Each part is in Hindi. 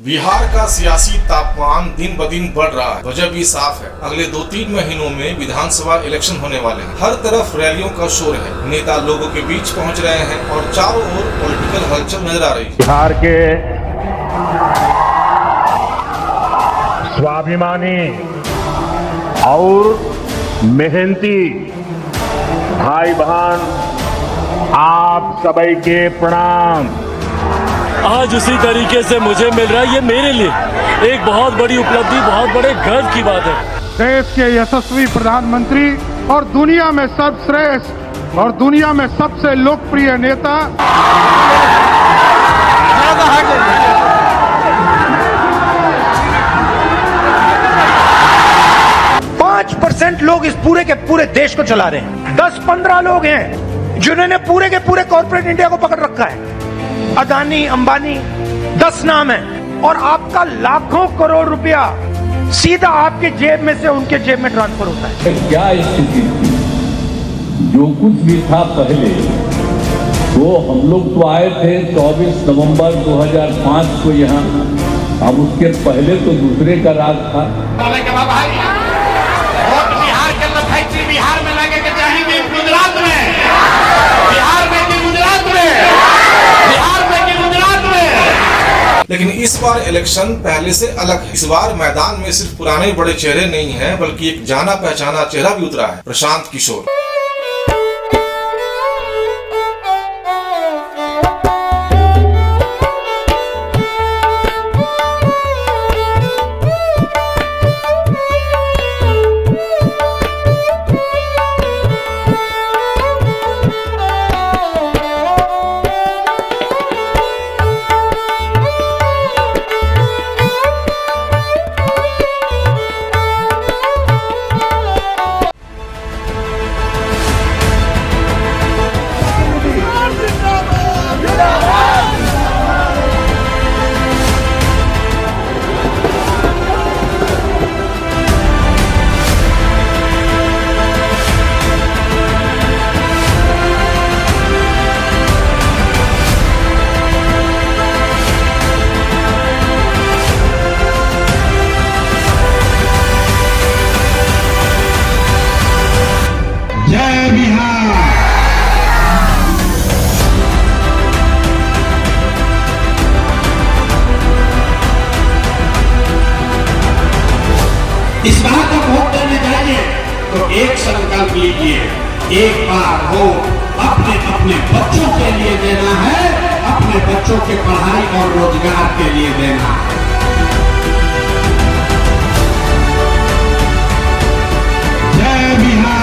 बिहार का सियासी तापमान दिन ब दिन बढ़ रहा है। वजह भी साफ है, अगले 2-3 महीनों में विधानसभा इलेक्शन होने वाले हैं। हर तरफ रैलियों का शोर है, नेता लोगों के बीच पहुंच रहे हैं और चारों ओर पॉलिटिकल हलचल नजर आ रही है। बिहार के स्वाभिमानी और मेहनती भाई बहन, आप सभी के प्रणाम। आज उसी तरीके से मुझे मिल रहा है, ये मेरे लिए एक बहुत बड़ी उपलब्धि, बहुत बड़े गर्व की बात है। देश के यशस्वी प्रधानमंत्री और दुनिया में सर्वश्रेष्ठ और दुनिया में सबसे लोकप्रिय नेता 5% लोग इस पूरे के पूरे देश को चला रहे हैं। 10-15 लोग हैं जिन्होंने पूरे के पूरे कॉर्पोरेट इंडिया को पकड़ रखा है। अदानी, अंबानी, 10 नाम है और आपका लाखों करोड़ रुपया सीधा आपकी जेब में से उनके जेब में ट्रांसफर होता है। क्या स्थिति थी? जो कुछ भी था पहले, वो हम लोग तो आए थे 24 नवंबर 2005 को यहाँ। अब उसके पहले तो दूसरे का राज था। बिहार में लगे के चाहिए, गुजरात में, बिहार में कि गुजरात में, बिहार में कि गुजरात में। लेकिन इस बार इलेक्शन पहले से अलग है। इस बार मैदान में सिर्फ पुराने बड़े चेहरे नहीं हैं, बल्कि एक जाना पहचाना चेहरा भी उतरा है, प्रशांत किशोर। जय बिहार। इस बार जब वोट देने जाइए तो एक संकल्प लीजिए, एक बार वोट अपने अपने बच्चों के लिए देना है, अपने बच्चों के पढ़ाई और रोजगार के लिए देना है। जय बिहार।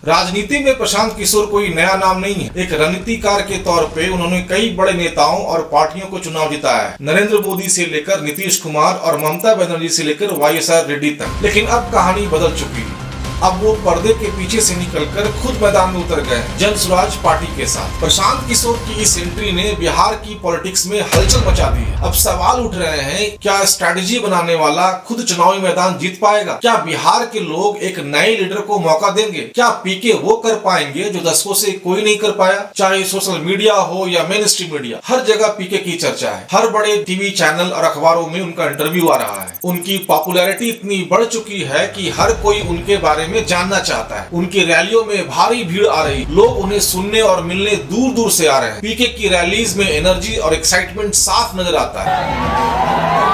राजनीति में प्रशांत किशोर कोई नया नाम नहीं है। एक रणनीतिकार के तौर पे उन्होंने कई बड़े नेताओं और पार्टियों को चुनाव जिताया है, नरेंद्र मोदी से लेकर नीतीश कुमार और ममता बनर्जी से लेकर YSR रेड्डी तक। लेकिन अब कहानी बदल चुकी है। अब वो पर्दे के पीछे से निकलकर खुद मैदान में उतर गए जन स्वराज पार्टी के साथ। प्रशांत किशोर की इस एंट्री ने बिहार की पॉलिटिक्स में हलचल मचा दी है। अब सवाल उठ रहे हैं, क्या स्ट्रैटेजी बनाने वाला खुद चुनावी मैदान जीत पाएगा? क्या बिहार के लोग एक नए लीडर को मौका देंगे? क्या पीके वो कर पाएंगे जो दशकों से कोई नहीं कर पाया? चाहे सोशल मीडिया हो या मेन स्ट्रीम मीडिया, हर जगह पीके की चर्चा है। हर बड़े टीवी चैनल और अखबारों में उनका इंटरव्यू आ रहा है। उनकी पॉपुलैरिटी इतनी बढ़ चुकी है कि हर कोई उनके बारे में जानना चाहता है। उनकी रैलियों में भारी भीड़ आ रही, लोग उन्हें सुनने और मिलने दूर दूर से आ रहे हैं। पीके की रैलीज में एनर्जी और एक्साइटमेंट साफ नजर आता है।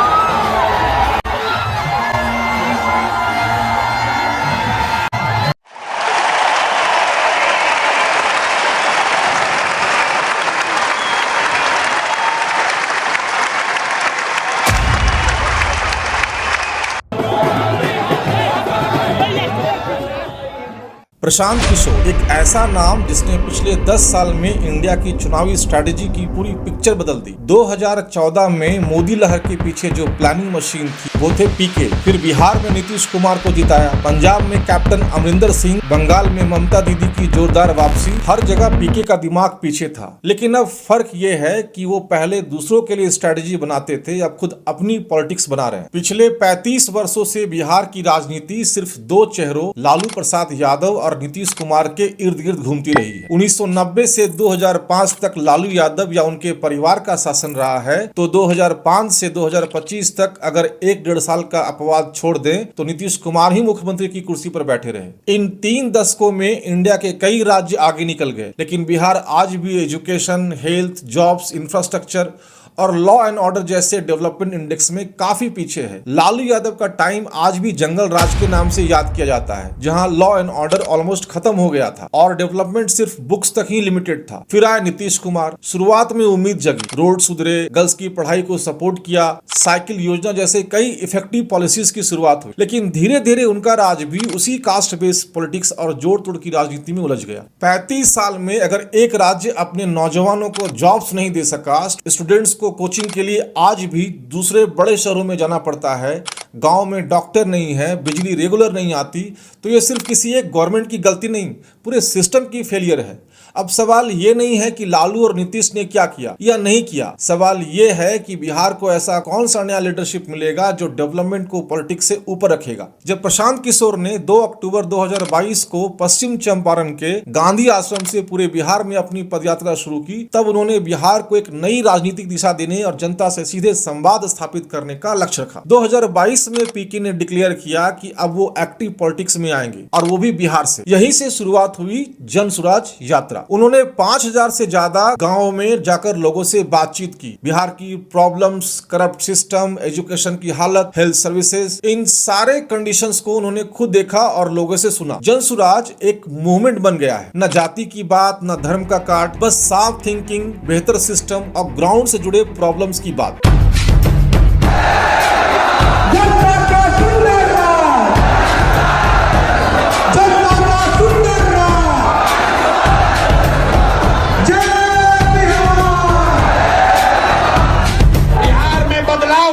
प्रशांत किशोर एक ऐसा नाम जिसने पिछले 10 साल में इंडिया की चुनावी स्ट्रैटेजी की पूरी पिक्चर बदल दी। 2014 में मोदी लहर के पीछे जो प्लानिंग मशीन थी वो थे पीके। फिर बिहार में नीतीश कुमार को जिताया, पंजाब में कैप्टन अमरिंदर सिंह, बंगाल में ममता दीदी की जोरदार वापसी। हर जगह पीके का दिमाग पीछे था। लेकिन अब फर्क ये है कि वो पहले दूसरों के लिए स्ट्रैटेजी बनाते थे, अब खुद अपनी पॉलिटिक्स बना रहे हैं। पिछले 35 वर्षों से बिहार की राजनीति सिर्फ दो चेहरों लालू प्रसाद यादव और नीतीश कुमार के इर्द गिर्द घूमती रही है। 1990 से 2005 तक लालू यादव या उनके परिवार का शासन रहा है, तो 2005 से 2025 तक अगर 1-1.5 साल का अपवाद छोड़ दें तो नीतीश कुमार ही मुख्यमंत्री की कुर्सी पर बैठे रहे। इन 3 दशकों में इंडिया के कई राज्य आगे निकल गए, लेकिन बिहार आज भी एजुकेशन, हेल्थ, जॉब्स, इंफ्रास्ट्रक्चर और लॉ एंड ऑर्डर जैसे डेवलपमेंट इंडेक्स में काफी पीछे है। लालू यादव का टाइम आज भी जंगल राज के नाम से याद किया जाता है, जहां लॉ एंड ऑर्डर ऑलमोस्ट खत्म हो गया था और डेवलपमेंट सिर्फ बुक्स तक ही लिमिटेड था। फिर आए नीतीश कुमार, शुरुआत में उम्मीद जगी, रोड सुधरे, गर्ल्स की पढ़ाई को सपोर्ट किया, साइकिल योजना जैसे कई इफेक्टिव पॉलिसीज की शुरुआत हुई। लेकिन धीरे धीरे उनका राज भी उसी कास्ट बेस्ड पॉलिटिक्स और जोड़ तोड़ की राजनीति में उलझ गया। 35 साल में अगर एक राज्य अपने नौजवानों को जॉब्स नहीं दे सका, स्टूडेंट्स को कोचिंग के लिए आज भी दूसरे बड़े शहरों में जाना पड़ता है, गांव में डॉक्टर नहीं है, बिजली रेगुलर नहीं आती, तो ये सिर्फ किसी एक गवर्नमेंट की गलती नहीं, पूरे सिस्टम की फेलियर है। अब सवाल ये नहीं है कि लालू और नीतीश ने क्या किया या नहीं किया, सवाल ये है कि बिहार को ऐसा कौन सा नया लीडरशिप मिलेगा जो डेवलपमेंट को पॉलिटिक्स से ऊपर रखेगा। जब प्रशांत किशोर ने 2 अक्टूबर 2022 को पश्चिम चंपारण के गांधी आश्रम से पूरे बिहार में अपनी पदयात्रा शुरू की, तब उन्होंने बिहार को एक नई राजनीतिक दिशा देने और जनता से सीधे संवाद स्थापित करने का लक्ष्य रखा। 2022 में पीके ने डिक्लेयर किया कि अब वो एक्टिव पॉलिटिक्स में आएंगे और वो भी बिहार से। यहीं से शुरुआत हुई जन स्वराज यात्रा। उन्होंने 5000 से ज्यादा गांवों में जाकर लोगों से बातचीत की, बिहार की प्रॉब्लम्स, करप्ट सिस्टम, एजुकेशन की हालत, हेल्थ सर्विसेज, इन सारे कंडीशंस को उन्होंने खुद देखा और लोगों से सुना। जन स्वराज एक मूवमेंट बन गया है, न जाति की बात, न धर्म का काट, बस साफ थिंकिंग, बेहतर सिस्टम और ग्राउंड से जुड़े प्रॉब्लम्स की बात।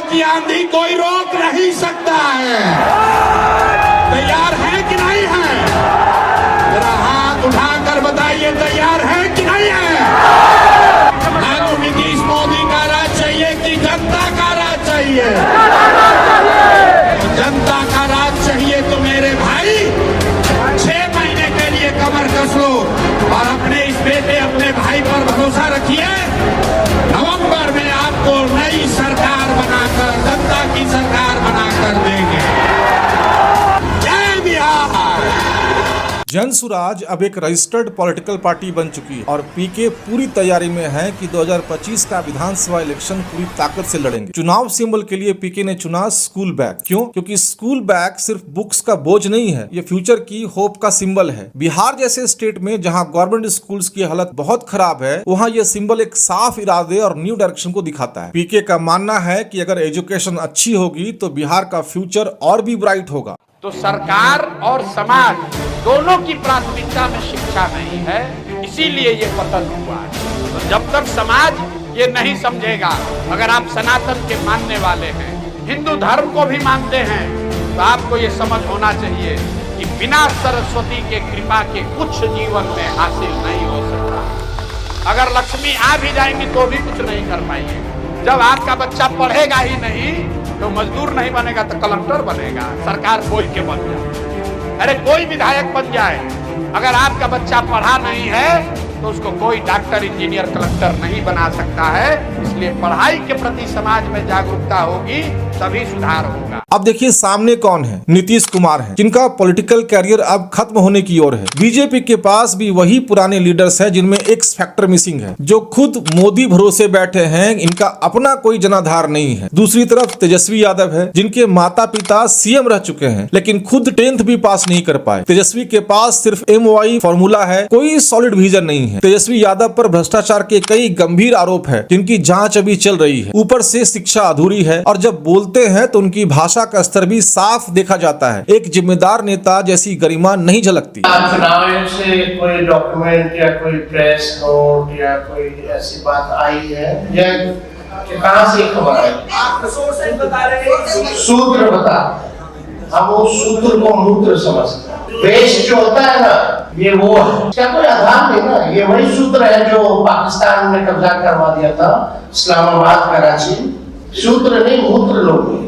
की आंधी कोई रोक नहीं सकता है। तैयार है कि नहीं है? जरा हाथ उठाकर बताइए, तैयार है कि नहीं है? आपको नीतीश मोदी का राज चाहिए कि जनता का राज चाहिए? जनता का राज चाहिए तो मेरे भाई 6 महीने के लिए कमर कस लो और अपने इस बेटे, अपने भाई पर भरोसा रखिए। नवंबर में आपको नई सरकार बनाकर, जनता की सरकार बनाकर देंगे। जय बिहार। जन स्वराज अब एक रजिस्टर्ड पॉलिटिकल पार्टी बन चुकी है और पीके पूरी तैयारी में है कि 2025 का विधानसभा इलेक्शन पूरी ताकत से लड़ेंगे। चुनाव सिंबल के लिए पीके ने चुना स्कूल बैग। क्यों? क्योंकि स्कूल बैग सिर्फ बुक्स का बोझ नहीं है, ये फ्यूचर की होप का सिंबल है। बिहार जैसे स्टेट में जहां गवर्नमेंट स्कूल्स की हालत बहुत खराब है, वहां यह सिंबल एक साफ इरादे और न्यू डायरेक्शन को दिखाता है। पीके का मानना है कि अगर एजुकेशन अच्छी होगी तो बिहार का फ्यूचर और भी ब्राइट होगा। तो सरकार और समाज दोनों की प्राथमिकता में शिक्षा नहीं है, इसीलिए ये पतन हुआ है। तो जब तक समाज ये नहीं समझेगा, अगर आप सनातन के मानने वाले हैं, हिंदू धर्म को भी मानते हैं, तो आपको ये समझ होना चाहिए कि बिना सरस्वती के कृपा के कुछ जीवन में हासिल नहीं हो सकता। अगर लक्ष्मी आ भी जाएंगी तो भी कुछ नहीं कर पाएंगे। जब आपका बच्चा पढ़ेगा ही नहीं तो मजदूर नहीं बनेगा तो कलेक्टर बनेगा, सरकार कोई के बन जाए, अरे कोई विधायक बन जाए। अगर आपका बच्चा पढ़ा नहीं है तो उसको कोई डॉक्टर, इंजीनियर, कलेक्टर नहीं बना सकता है। इसलिए पढ़ाई के प्रति समाज में जागरूकता होगी तभी सुधार होगा। अब देखिए सामने कौन है, नीतीश कुमार हैं, जिनका पॉलिटिकल कैरियर अब खत्म होने की ओर है। बीजेपी के पास भी वही पुराने लीडर्स हैं जिनमें एक्स फैक्टर मिसिंग है, जो खुद मोदी भरोसे बैठे हैं, इनका अपना कोई जनाधार नहीं है। दूसरी तरफ तेजस्वी यादव है, जिनके माता पिता सीएम रह चुके हैं लेकिन खुद 10th भी पास नहीं कर पाए। तेजस्वी के पास सिर्फ MOI फॉर्मूला है, कोई सॉलिड विजन नहीं है। तेजस्वी यादव पर भ्रष्टाचार के कई गंभीर आरोप है जिनकी जांच अभी चल रही है। ऊपर से शिक्षा अधूरी है और जब बोलते हैं तो उनकी भाषा भाषा का स्तर भी साफ देखा जाता है। एक जिम्मेदार नेता जैसी गरिमा नहीं झलकती। चुनाव से कोई डॉक्यूमेंट या कोई प्रेस नोट या कोई ऐसी बात आई है या कहाँ से खबर आई? सूत्र बता, हम उस सूत्र को मूत्र समझते हैं। वेस्ट जो होता है ना, ये वो है, इसका कोई आधार नहीं ना। ये वही सूत्र है जो पाकिस्तान में कब्जा करवा दिया था, इस्लामाबाद, कराची। सूत्र नहीं, मूत्र लोग नहीं।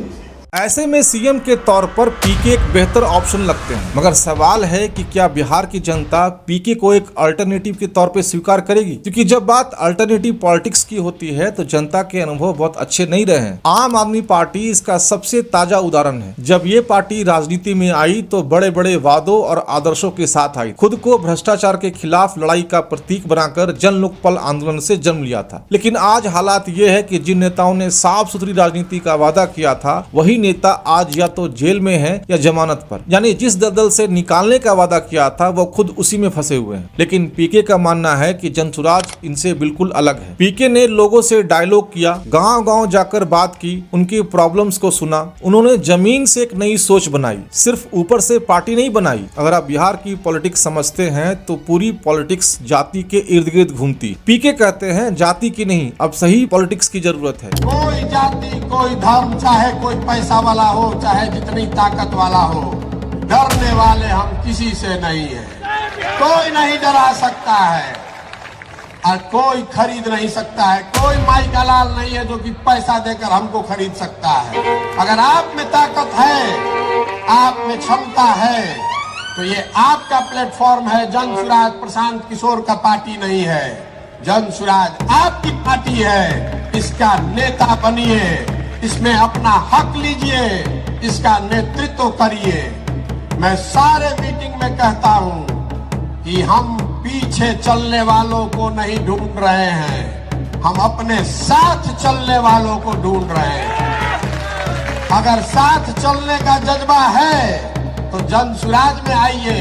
ऐसे में सीएम के तौर पर पीके एक बेहतर ऑप्शन लगते हैं, मगर सवाल है कि क्या बिहार की जनता पीके को एक अल्टरनेटिव के तौर पे स्वीकार करेगी? क्योंकि जब बात अल्टरनेटिव पॉलिटिक्स की होती है तो जनता के अनुभव बहुत अच्छे नहीं रहे हैं। आम आदमी पार्टी इसका सबसे ताजा उदाहरण है। जब ये पार्टी राजनीति में आई तो बड़े बड़े वादों और आदर्शों के साथ आई, खुद को भ्रष्टाचार के खिलाफ लड़ाई का प्रतीक बनाकर जन लोकपाल आंदोलन से जन्म लिया था। लेकिन आज हालात ये है कि जिन नेताओं ने साफ सुथरी राजनीति का वादा किया था, वही नेता आज या तो जेल में है या जमानत पर। यानी जिस दलदल से निकालने का वादा किया था वो खुद उसी में फंसे हुए हैं। लेकिन पीके का मानना है कि जनसुराज इनसे बिल्कुल अलग है। पीके ने लोगों से डायलॉग किया, गांव-गांव जाकर बात की, उनकी प्रॉब्लम्स को सुना। उन्होंने जमीन से एक नई सोच बनाई, सिर्फ ऊपर से पार्टी नहीं बनाई। अगर आप बिहार की पॉलिटिक्स समझते हैं तो पूरी पॉलिटिक्स जाति के इर्द गिर्द घूमती। पीके कहते हैं जाति की नहीं, अब सही पॉलिटिक्स की जरूरत है। कोई जाति, कोई धर्म, चाहे कोई पैसा वाला हो, चाहे जितनी ताकत वाला हो, डरने वाले हम किसी से नहीं है। कोई नहीं डरा सकता है और कोई खरीद नहीं सकता है। कोई माई का लाल नहीं है जो कि पैसा देकर हमको खरीद सकता है। अगर आप में ताकत है, आप में क्षमता है, तो ये आपका प्लेटफॉर्म है। जनसुराज प्रशांत किशोर का पार्टी नहीं है, जनसुराज आपकी पार्टी है। इसका नेता बनिए, इसमें अपना हक लीजिए, इसका नेतृत्व करिए। मैं सारे मीटिंग में कहता हूं कि हम पीछे चलने वालों को नहीं ढूंढ रहे हैं, हम अपने साथ चलने वालों को ढूंढ रहे हैं। अगर साथ चलने का जज्बा है तो जनसुराज में आइए।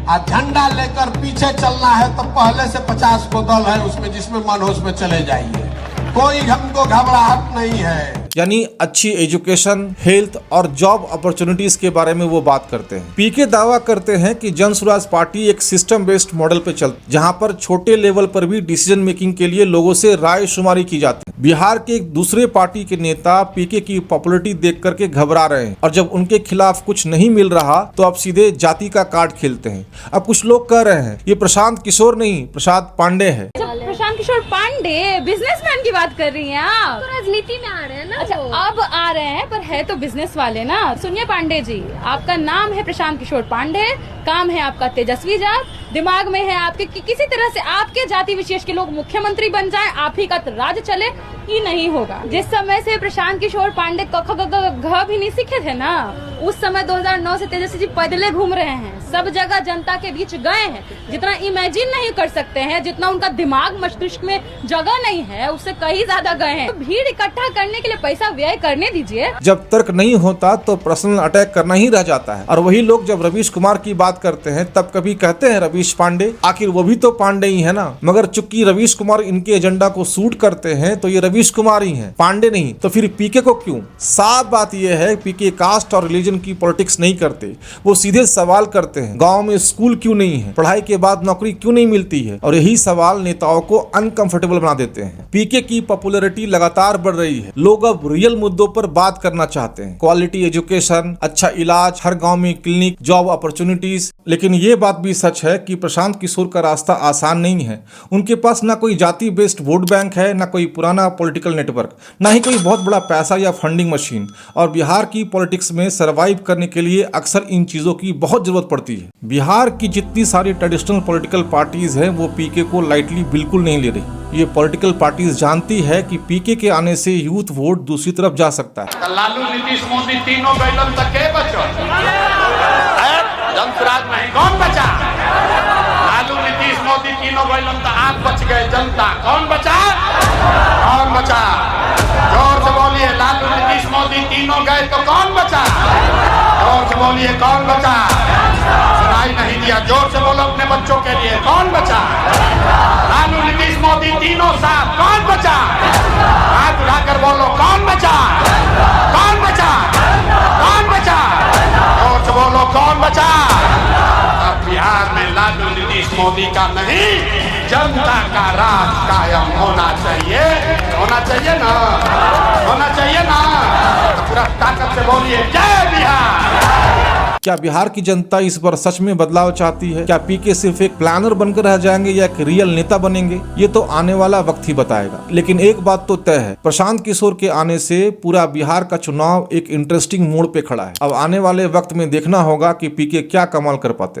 और झंडा लेकर पीछे चलना है तो पहले से 50 को दल है उसमें, जिसमें मन हो उसमें चले जाइए। कोई हमको घबराहट नहीं है। यानी अच्छी एजुकेशन, हेल्थ और जॉब अपॉर्चुनिटीज के बारे में वो बात करते हैं। पीके दावा करते हैं कि जनसुराज पार्टी एक सिस्टम बेस्ड मॉडल पे चलती, जहां पर छोटे लेवल पर भी डिसीजन मेकिंग के लिए लोगों से राय शुमारी की जाती है। बिहार के एक दूसरे पार्टी के नेता पीके की पॉपुलरिटी देख करके घबरा रहे हैं और जब उनके खिलाफ कुछ नहीं मिल रहा तो अब सीधे जाति का कार्ड खेलते हैं। अब कुछ लोग कह रहे हैं ये प्रशांत किशोर नहीं, प्रसाद पांडे है। प्रशांत किशोर पांडे बिजनेसमैन की बात कर रही हैं आप? तो राजनीति में आ रहे हैं ना। अच्छा, अब आ रहे हैं पर है तो बिजनेस वाले ना। सुनिए पांडे जी, आपका नाम है प्रशांत किशोर पांडे, काम है आपका तेजस्वी जाट, दिमाग में है आपके कि किसी तरह से आपके जाति विशेष के लोग मुख्यमंत्री बन जाएं, आप ही का राज चले, ही नहीं होगा। जिस समय से प्रशांत किशोर पांडे क घ भी नहीं सीखे थे ना, उस समय 2009 से तेजस्वी जी पैदले घूम रहे हैं, सब जगह जनता के बीच गए हैं। जितना इमेजिन नहीं कर सकते हैं, जितना उनका दिमाग मस्तिष्क में जगह नहीं है, उससे कहीं ज्यादा गए हैं। तो भीड़ इकट्ठा करने के लिए पैसा व्यय करने दीजिए। जब तर्क नहीं होता तो पर्सनल अटैक करना ही रह जाता है। और वही लोग जब रवीश कुमार की बात करते हैं तब कभी कहते हैं रवीश पांडे, आखिर वो भी तो पांडे ही है ना। मगर चूंकि रवीश कुमार इनके एजेंडा को सूट करते हैं तो ये रवीश कुमार ही हैं, पांडे नहीं। तो फिर पीके को क्यों? साफ बात यह है, पीके कास्ट और रिलीजन की पॉलिटिक्स नहीं करते, वो सीधे सवाल करते हैं गाँव में स्कूल क्यों नहीं है, पढ़ाई के बाद नौकरी क्यों नहीं मिलती है, और यही सवाल नेताओं को अनकंफर्टेबल बना देते हैं। पीके की पॉपुलैरिटी लगातार बढ़ रही है, लोग अब रियल मुद्दों पर बात करना चाहते हैं, क्वालिटी एजुकेशन, अच्छा इलाज, हर गांव में क्लिनिक, जॉब अपॉर्चुनिटीज। लेकिन ये बात भी सच है कि प्रशांत किशोर का रास्ता आसान नहीं है। उनके पास ना कोई जाति बेस्ड वोट बैंक है, ना कोई पुराना पॉलिटिकल नेटवर्क, ना ही कोई बहुत बड़ा पैसा या फंडिंग मशीन। और बिहार की पॉलिटिक्स में सर्वाइव करने के लिए अक्सर इन चीजों की बहुत जरूरत पड़ती है। बिहार की जितनी सारी ट्रेडिशनल पॉलिटिकल पार्टीज हैं वो पीके को लाइटली बिल्कुल नहीं ले रही। ये पॉलिटिकल पार्टीज जानती है कि पीके के आने से यूथ वोट दूसरी तरफ जा सकता है। लालू, नीतीश, मोदी तीनों बैलन तक के बचो, जनसुराज में कौन बचा? लालू, नीतीश, मोदी तीनों बैलन तक आप बच गए, जनता कौन बचा? कौन बचा? जोर से बोलिए, लालू, नीतीश, मोदी तीनों गए तो कौन बचा? जोर से बोलिए, कौन बचा? सुनाई नहीं दिया, जोर से बोलो अपने बच्चों के लिए, कौन बचा? लालू, नीतीश, मोदी तीनों साथ, कौन बचा? हाथ उठाकर बोलो, कौन बचा? कौन बचा? मोदी का नहीं, जनता का राज कायम होना चाहिए ना, होना चाहिए ना। पूरा ताकत से बोलिए जय बिहार। क्या बिहार की जनता इस बार सच में बदलाव चाहती है? क्या पीके सिर्फ एक प्लानर बनकर रह जाएंगे या एक रियल नेता बनेंगे? ये तो आने वाला वक्त ही बताएगा। लेकिन एक बात तो तय है, प्रशांत किशोर के आने से पूरा बिहार का चुनाव एक इंटरेस्टिंग मोड़ पे खड़ा है। अब आने वाले वक्त में देखना होगा कि पीके क्या कमाल कर पाते हैं।